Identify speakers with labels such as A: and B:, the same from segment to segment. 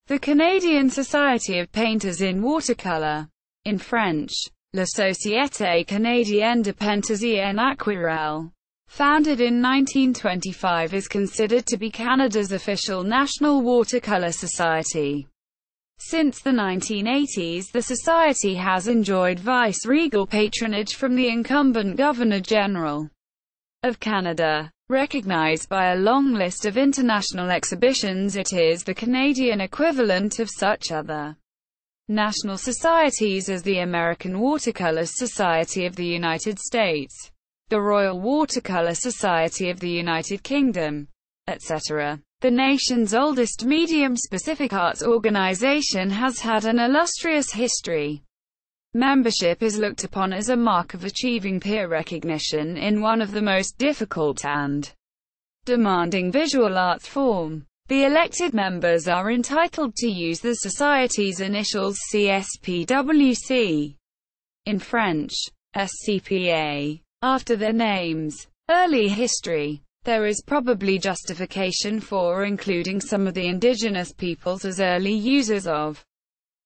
A: The Canadian Society of Painters in Watercolor. In French, La Société Canadienne de Peintres en Aquarelle. Founded in 1925, is considered to be Canada's official national watercolor society. Since the 1980s, the society has enjoyed vice-regal patronage from the incumbent Governor-General of Canada. Recognized by a long list of international exhibitions, it is the Canadian equivalent of such other national societies as the American Watercolour Society of the United States, the Royal Watercolour Society of the United Kingdom, etc. The nation's oldest medium-specific arts organization has had an illustrious history. Membership is looked upon as a mark of achieving peer recognition in one of the most difficult and demanding visual arts form. The elected members are entitled to use the Society's initials CSPWC, in French, SCPA, after their names. Early history. There is probably justification for including some of the indigenous peoples as early users of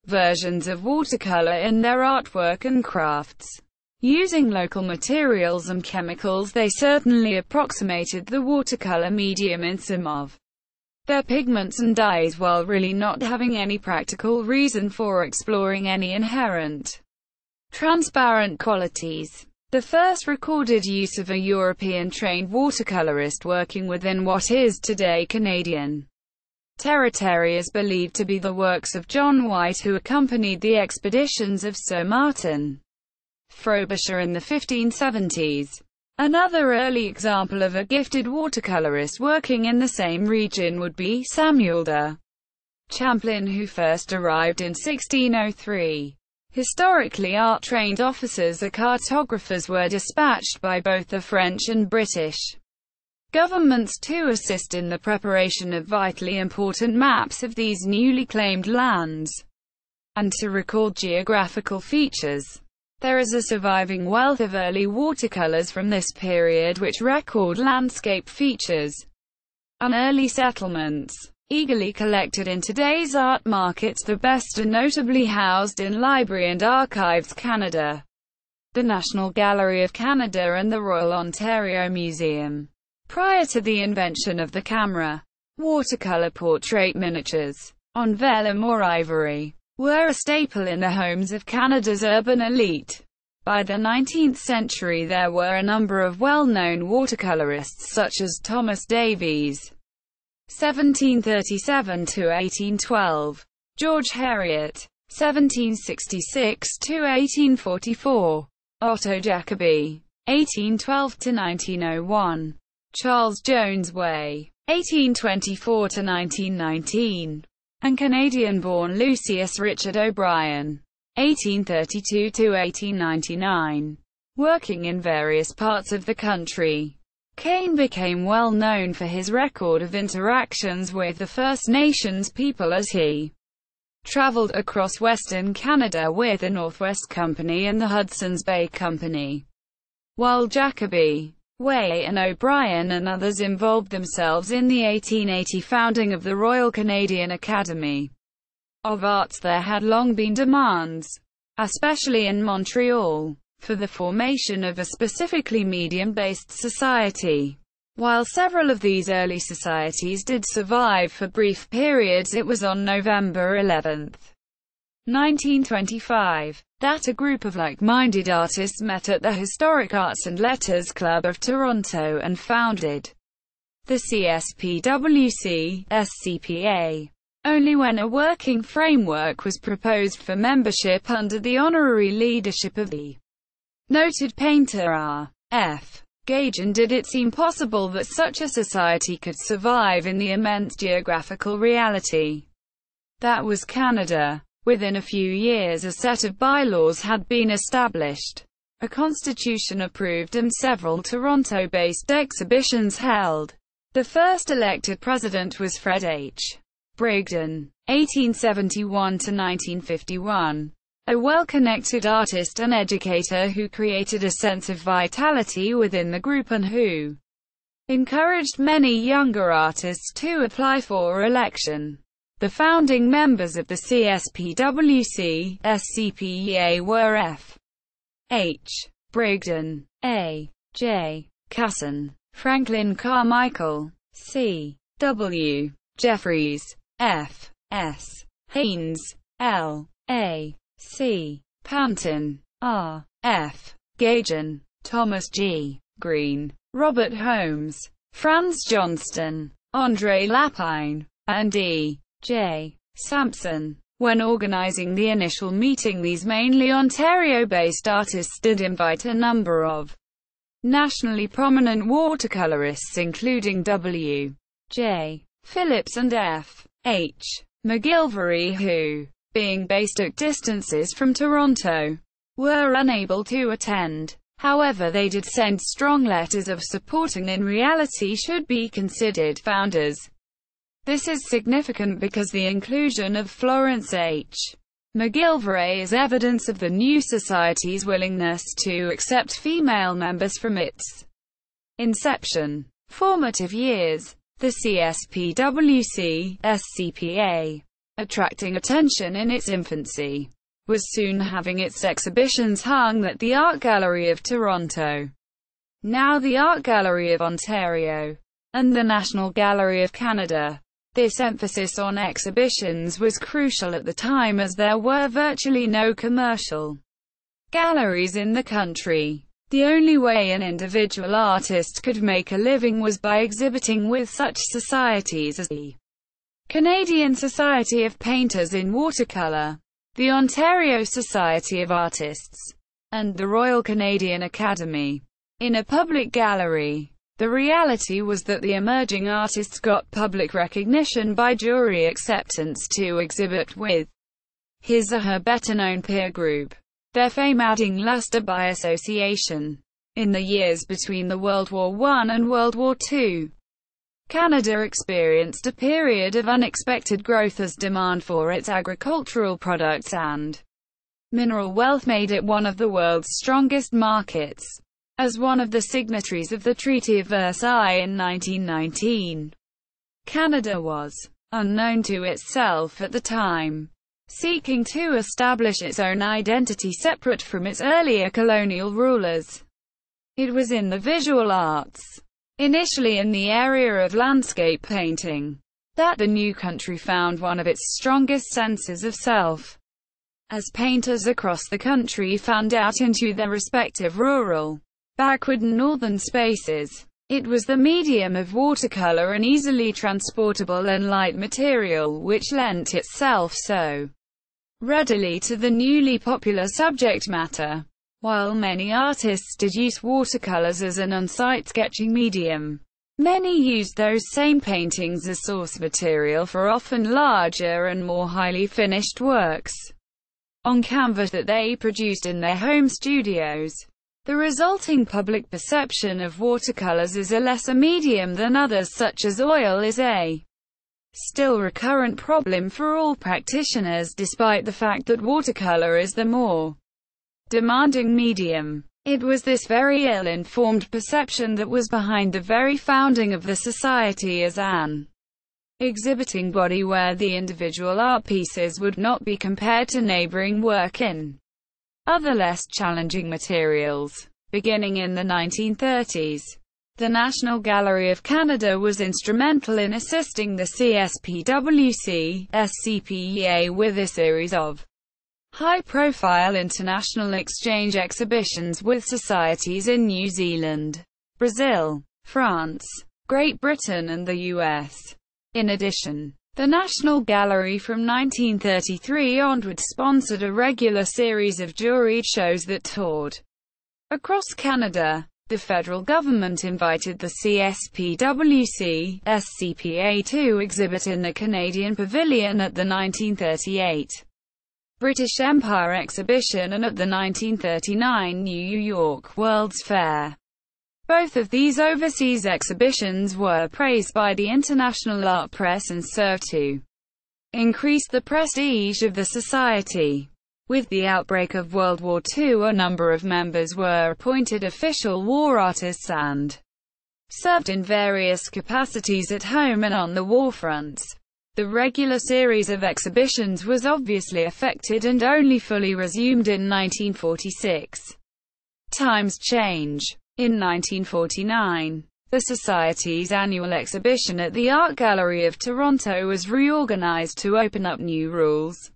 A: versions of watercolor in their artwork and crafts. Using local materials and chemicals, they certainly approximated the watercolor medium in some of their pigments and dyes, while really not having any practical reason for exploring any inherent transparent qualities. The first recorded use of a European-trained watercolorist working within what is today Canadian territory is believed to be the works of John White, who accompanied the expeditions of Sir Martin Frobisher in the 1570s. Another early example of a gifted watercolorist working in the same region would be Samuel de Champlain, who first arrived in 1603. Historically, art-trained officers or cartographers were dispatched by both the French and British governments to assist in the preparation of vitally important maps of these newly claimed lands, and to record geographical features. There is a surviving wealth of early watercolors from this period which record landscape features and early settlements. Eagerly collected in today's art markets, the best are notably housed in Library and Archives Canada, the National Gallery of Canada and the Royal Ontario Museum. Prior to the invention of the camera, watercolor portrait miniatures, on vellum or ivory, were a staple in the homes of Canada's urban elite. By the 19th century, there were a number of well-known watercolorists such as Thomas Davies, 1737–1812, George Heriot, 1766–1844, Otto Jacobi, 1812–1901, Charles Jones Way, 1824–1919, and Canadian-born Lucius Richard O'Brien, 1832–1899. Working in various parts of the country, Kane became well known for his record of interactions with the First Nations people as he traveled across Western Canada with the Northwest Company and the Hudson's Bay Company, while Jacobi, Way and O'Brien and others involved themselves in the 1880 founding of the Royal Canadian Academy of Arts. There had long been demands, especially in Montreal, for the formation of a specifically medium-based society. While several of these early societies did survive for brief periods, it was on November 11, 1925, that a group of like-minded artists met at the historic Arts and Letters Club of Toronto and founded the CSPWC, SCPA. Only when a working framework was proposed for membership under the honorary leadership of the noted painter R.F. Gajan did it seem possible that such a society could survive in the immense geographical reality that was Canada. Within a few years, a set of bylaws had been established, a constitution approved, and several Toronto-based exhibitions held. The first elected president was Fred H. Brigden, 1871–1951. A well-connected artist and educator who created a sense of vitality within the group and who encouraged many younger artists to apply for election. The founding members of the CSPWC, SCPA were F. H. Brigden, A. J. Casson, Franklin Carmichael, C. W. Jeffries, F. S. Haynes, L. A. C. Panton, R. F. Gajan, Thomas G. Green, Robert Holmes, Franz Johnston, André Lapine, and E. J. Sampson. When organizing the initial meeting, these mainly Ontario-based artists did invite a number of nationally prominent watercolorists including W. J. Phillips and F. H. McGilvray who, being based at distances from Toronto, were unable to attend. However, they did send strong letters of support and in reality should be considered founders. This is significant because the inclusion of Florence H. McGilvray is evidence of the new society's willingness to accept female members from its inception. Formative years. The CSPWC, SCPA, attracting attention in its infancy, was soon having its exhibitions hung at the Art Gallery of Toronto, now the Art Gallery of Ontario, and the National Gallery of Canada. This emphasis on exhibitions was crucial at the time as there were virtually no commercial galleries in the country. The only way an individual artist could make a living was by exhibiting with such societies as the Canadian Society of Painters in Watercolour, the Ontario Society of Artists, and the Royal Canadian Academy. In a public gallery, the reality was that the emerging artists got public recognition by jury acceptance to exhibit with his or her better-known peer group, their fame adding luster by association. In the years between the World War I and World War II, Canada experienced a period of unexpected growth as demand for its agricultural products and mineral wealth made it one of the world's strongest markets. As one of the signatories of the Treaty of Versailles in 1919, Canada was unknown to itself at the time, seeking to establish its own identity separate from its earlier colonial rulers. It was in the visual arts, initially in the area of landscape painting, that the new country found one of its strongest senses of self. As painters across the country fanned out into their respective rural, backward and northern spaces, it was the medium of watercolor, an easily transportable and light material, which lent itself so readily to the newly popular subject matter. While many artists did use watercolors as an on-site sketching medium, many used those same paintings as source material for often larger and more highly finished works on canvas that they produced in their home studios. The resulting public perception of watercolors as a lesser medium than others such as oil is a still recurrent problem for all practitioners despite the fact that watercolor is the more demanding medium. It was this very ill-informed perception that was behind the very founding of the society as an exhibiting body where the individual art pieces would not be compared to neighboring work in other less challenging materials. Beginning in the 1930s, the National Gallery of Canada was instrumental in assisting the CSPWC, SCPA with a series of high-profile international exchange exhibitions with societies in New Zealand, Brazil, France, Great Britain and the US. In addition, the National Gallery from 1933 onward sponsored a regular series of juried shows that toured across Canada. The federal government invited the CSPWC, SCPA to exhibit in the Canadian Pavilion at the 1938 British Empire Exhibition and at the 1939 New York World's Fair. Both of these overseas exhibitions were praised by the international art press and served to increase the prestige of the society. With the outbreak of World War II, a number of members were appointed official war artists and served in various capacities at home and on the war fronts. The regular series of exhibitions was obviously affected and only fully resumed in 1946. Times change. In 1949, the Society's annual exhibition at the Art Gallery of Toronto was reorganized to open up new rules,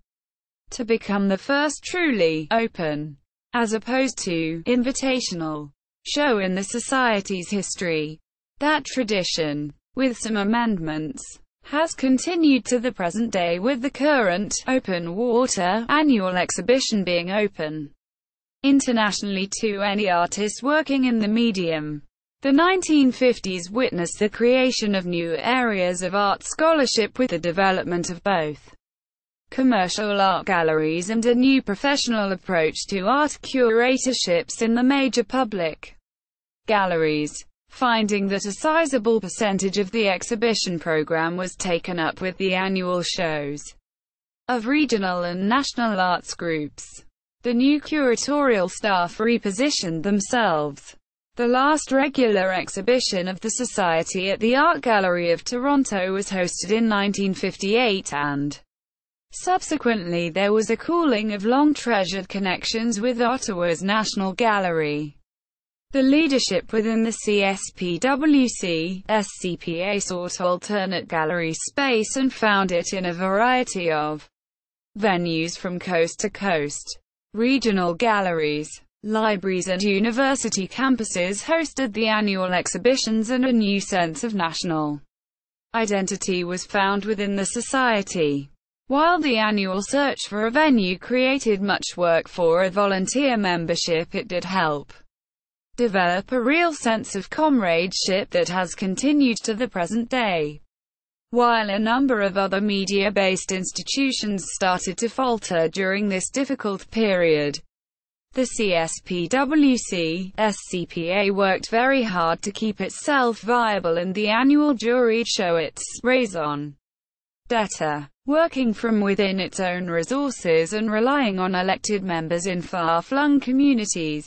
A: to become the first truly open, as opposed to invitational, show in the Society's history. That tradition, with some amendments, has continued to the present day, with the current Open Water annual exhibition being open internationally to any artist working in the medium. The 1950s witnessed the creation of new areas of art scholarship with the development of both commercial art galleries and a new professional approach to art curatorships in the major public galleries. Finding that a sizable percentage of the exhibition program was taken up with the annual shows of regional and national arts groups, the new curatorial staff repositioned themselves. The last regular exhibition of the Society at the Art Gallery of Toronto was hosted in 1958, and subsequently there was a cooling of long-treasured connections with Ottawa's National Gallery. The leadership within the CSPWC, SCPA sought alternate gallery space and found it in a variety of venues from coast to coast. Regional galleries, libraries and university campuses hosted the annual exhibitions, and a new sense of national identity was found within the Society. While the annual search for a venue created much work for a volunteer membership, it did help develop a real sense of comradeship that has continued to the present day. While a number of other media-based institutions started to falter during this difficult period, the CSPWC, SCPA worked very hard to keep itself viable, and the annual juried show its raison d'etre, working from within its own resources and relying on elected members in far-flung communities.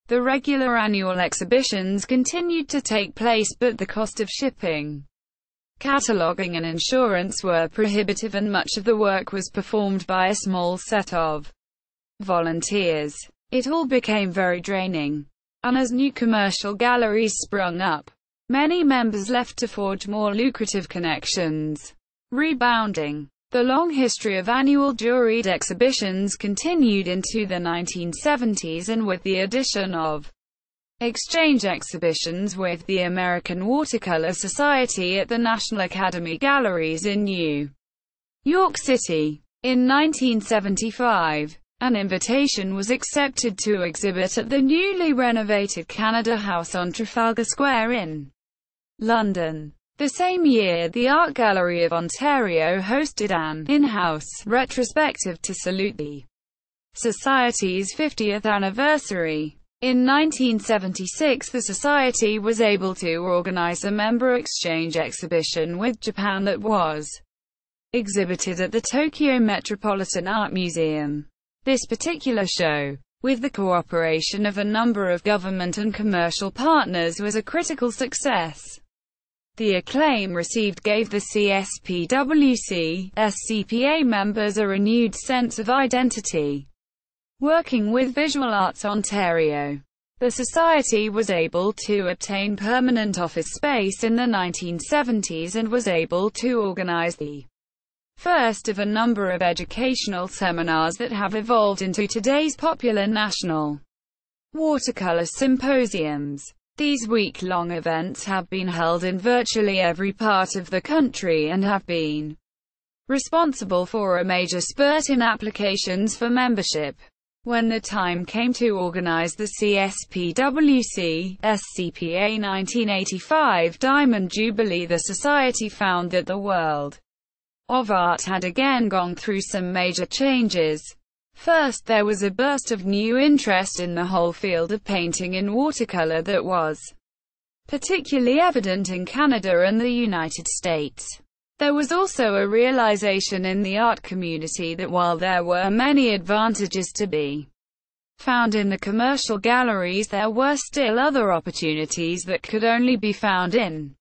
A: The regular annual exhibitions continued to take place, but the cost of shipping, cataloguing and insurance were prohibitive, and much of the work was performed by a small set of volunteers. It all became very draining, and as new commercial galleries sprung up, many members left to forge more lucrative connections. Rebounding. The long history of annual juried exhibitions continued into the 1970s, and with the addition of exchange exhibitions with the American Watercolor Society at the National Academy Galleries in New York City. In 1975, an invitation was accepted to exhibit at the newly renovated Canada House on Trafalgar Square in London. The same year, the Art Gallery of Ontario hosted an in-house retrospective to salute the Society's 50th anniversary. In 1976, the Society was able to organize a member exchange exhibition with Japan that was exhibited at the Tokyo Metropolitan Art Museum. This particular show, with the cooperation of a number of government and commercial partners, was a critical success. The acclaim received gave the CSPWC, SCPA members a renewed sense of identity. Working with Visual Arts Ontario, the Society was able to obtain permanent office space in the 1970s and was able to organize the first of a number of educational seminars that have evolved into today's popular national watercolor symposiums. These week-long events have been held in virtually every part of the country and have been responsible for a major spurt in applications for membership. When the time came to organize the CSPWC, SCPA 1985 Diamond Jubilee, the Society found that the world of art had again gone through some major changes. First, there was a burst of new interest in the whole field of painting in watercolor that was particularly evident in Canada and the United States. There was also a realization in the art community that while there were many advantages to be found in the commercial galleries, there were still other opportunities that could only be found in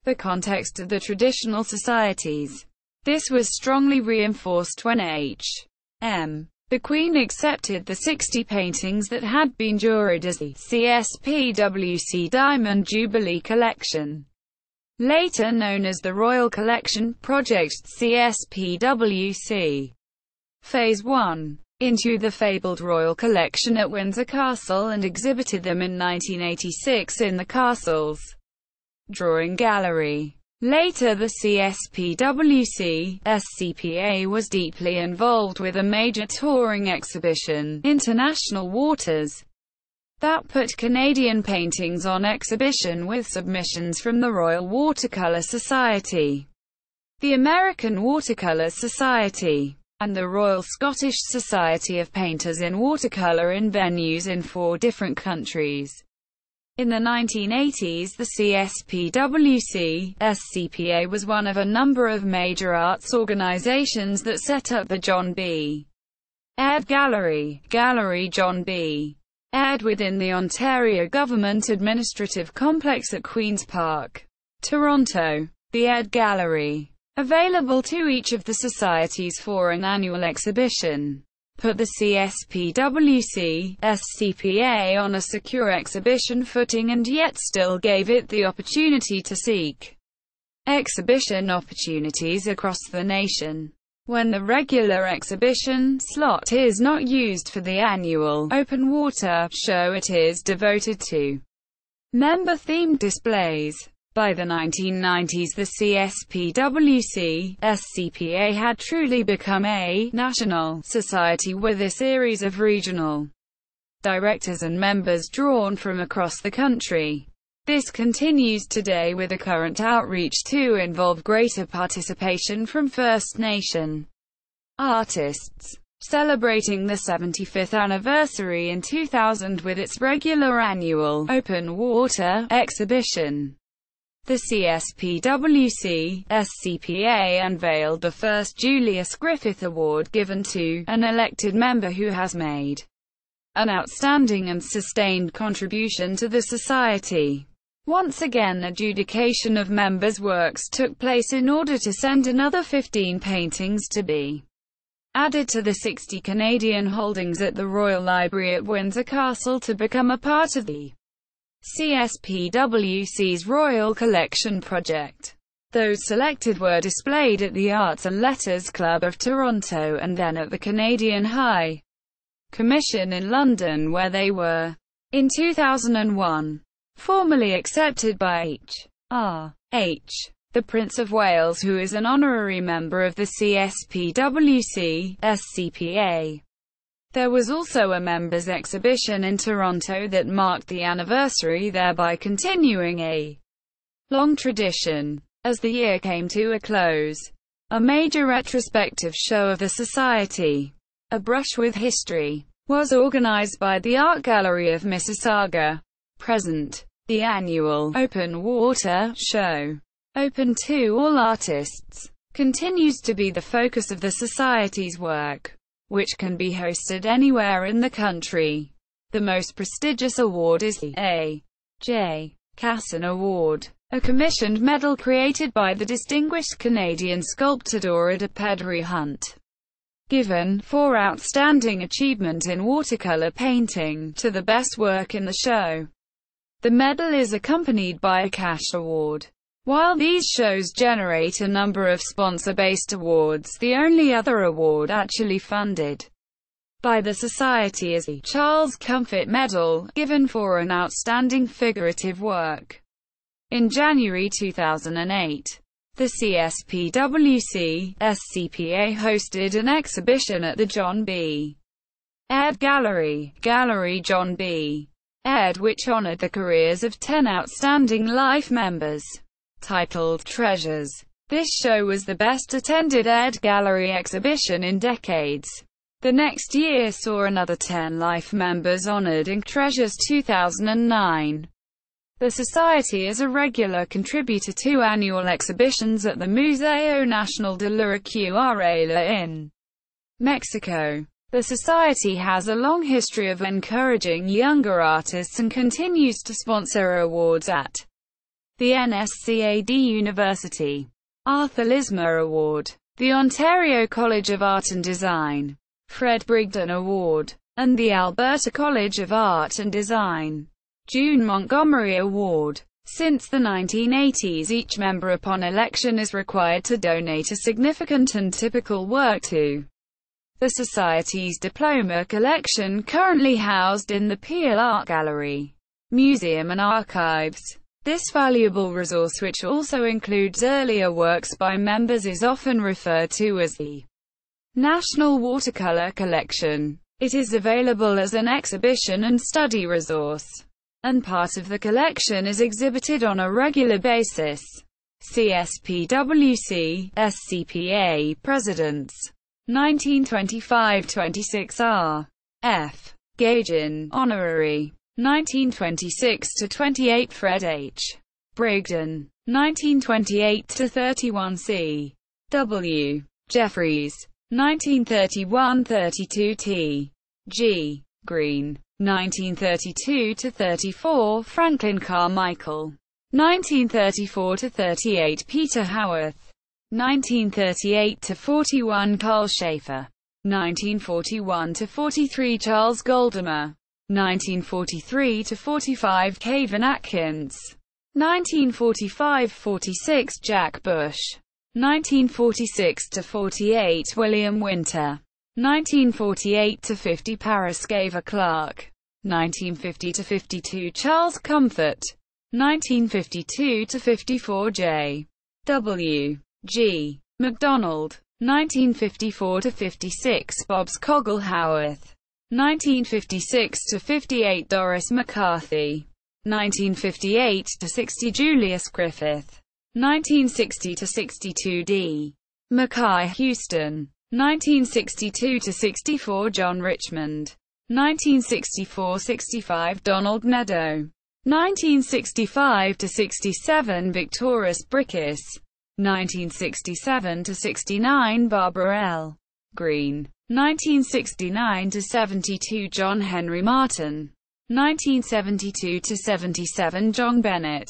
A: the context of the traditional societies. This was strongly reinforced when H.M. the Queen accepted the 60 paintings that had been juried as the CSPWC Diamond Jubilee Collection, later known as the Royal Collection Project CSPWC. Phase 1. Into the fabled Royal Collection at Windsor Castle and exhibited them in 1986 in the castle's Drawing Gallery. Later the CSPWC, SCPA was deeply involved with a major touring exhibition, International Waters, that put Canadian paintings on exhibition with submissions from the Royal Watercolour Society, the American Watercolour Society, and the Royal Scottish Society of Painters in Watercolour in venues in 4 different countries. In the 1980s, the CSPWC, SCPA was one of a number of major arts organizations that set up the John B. Aird Gallery, Gallery John B. Aird within the Ontario Government Administrative Complex at Queen's Park, Toronto. The Aird Gallery, available to each of the societies for an annual exhibition, put the CSPWC, SCPA on a secure exhibition footing and yet still gave it the opportunity to seek exhibition opportunities across the nation. When the regular exhibition slot is not used for the annual open water show, it is devoted to member-themed displays. By the 1990s, the CSPWC, SCPA had truly become a national society with a series of regional directors and members drawn from across the country. This continues today with a current outreach to involve greater participation from First Nation artists. Celebrating the 75th anniversary in 2000 with its regular annual open water exhibition, the CSPWC, SCPA unveiled the first Julius Griffith Award given to an elected member who has made an outstanding and sustained contribution to the society. Once again, adjudication of members' works took place in order to send another 15 paintings to be added to the 60 Canadian holdings at the Royal Library at Windsor Castle to become a part of the CSPWC's Royal Collection Project. Those selected were displayed at the Arts and Letters Club of Toronto and then at the Canadian High Commission in London, where they were, in 2001, formally accepted by H.R.H. the Prince of Wales, who is an honorary member of the CSPWC, SCPA. There was also a members' exhibition in Toronto that marked the anniversary, thereby continuing a long tradition. As the year came to a close, a major retrospective show of the Society, A Brush with History, was organized by the Art Gallery of Mississauga. Present. The annual Open Water show, open to all artists, continues to be the focus of the Society's work, which can be hosted anywhere in the country. The most prestigious award is the A.J. Casson Award, a commissioned medal created by the distinguished Canadian sculptor Dora de Pedri Hunt, given for outstanding achievement in watercolor painting to the best work in the show. The medal is accompanied by a cash award. While these shows generate a number of sponsor-based awards, the only other award actually funded by the Society is the Charles Comfort Medal, given for an outstanding figurative work. In January 2008, the CSPWC, SCPA hosted an exhibition at the John B. Aird Gallery, Gallery John B. Aird, which honored the careers of 10 outstanding life members, titled Treasures. This show was the best attended Aird Gallery exhibition in decades. The next year saw another 10 life members honored in Treasures 2009. The Society is a regular contributor to annual exhibitions at the Museo Nacional de la Aquarelle in Mexico. The Society has a long history of encouraging younger artists and continues to sponsor awards at the NSCAD University Arthur Lismer Award, the Ontario College of Art and Design Fred Brigden Award, and the Alberta College of Art and Design June Montgomery Award. Since the 1980s, each member upon election is required to donate a significant and typical work to the Society's diploma collection, currently housed in the Peel Art Gallery, Museum and Archives. This valuable resource, which also includes earlier works by members, is often referred to as the National Watercolor Collection. It is available as an exhibition and study resource, and part of the collection is exhibited on a regular basis. CSPWC, SCPA, Presidents, 1925-26 R. F. Gagin, Honorary, 1926-28 Fred H. Brigden, 1928-31 C. W. Jeffries, 1931-32 T. G. Green, 1932-34 Franklin Carmichael, 1934-38 Peter Howarth, 1938-41 Carl Schaefer, 1941-43 Charles Goldamer, 1943-45 Cavan Atkins, 1945-46 Jack Bush, 1946-48 William Winter, 1948-50 Parascava Clark, 1950-52 Charles Comfort, 1952-54 J. W. G. MacDonald, 1954-56 Bob Scoggle Howarth, 1956-58 Doris McCarthy, 1958-60 Julius Griffith, 1960-62 D. Mackay Houston, 1962-64 John Richmond, 1964-65 Donald Meadow, 1965-67 Victoris Brickis, 1967-69 Barbara L. Green, 1969-72 John Henry Martin, 1972-77 John Bennett,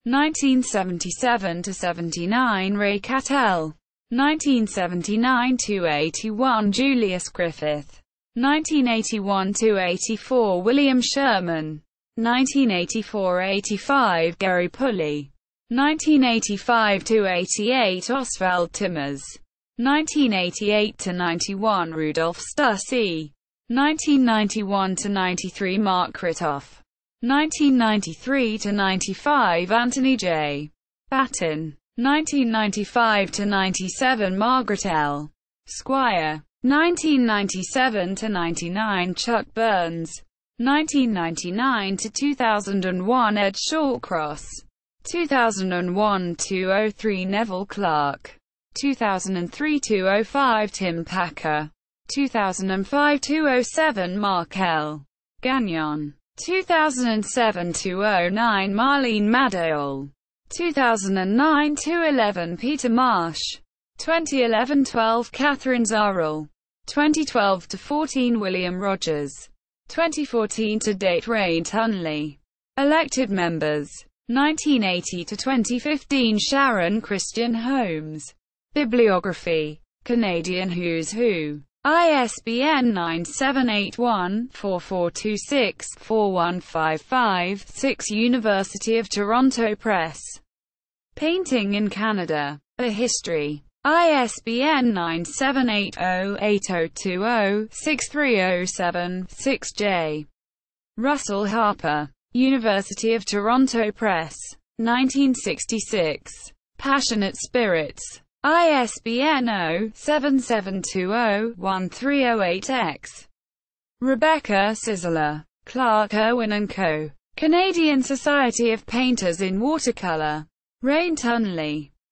A: 1977-79 Ray Cattell, 1979-81 Julius Griffith, 1981-84 William Sherman, 1984-85 Gary Pulley, 1985-88 Oswald Timmers, 1988-91 Rudolf Stussy, 1991-93 Mark Kritoff, 1993-95 Anthony J. Batten, 1995-97 Margaret L. Squire, 1997-99 Chuck Burns, 1999-2001 Ed Shawcross, 2001-203 Neville Clark, 2003-205 Tim Packer, 2005-207 Mark L. Gagnon, 2007-209 Marlene Madaol, 2009-11 Peter Marsh, 2011-12 Catherine Zarrell, 2012-14 William Rogers, 2014-to-date Ray Tunley. Elected members, 1980-2015 Sharon Christian Holmes. Bibliography. Canadian Who's Who. ISBN 978-1-4426-4155-6 University of Toronto Press. Painting in Canada. A History. ISBN 978-08020-6307-6 J. Russell Harper. University of Toronto Press. 1966. Passionate Spirits. ISBN 0-7720-1308-X. Rebecca Sizzler. Clark Irwin & Co. Canadian Society of Painters in Watercolor. Ray Tunley.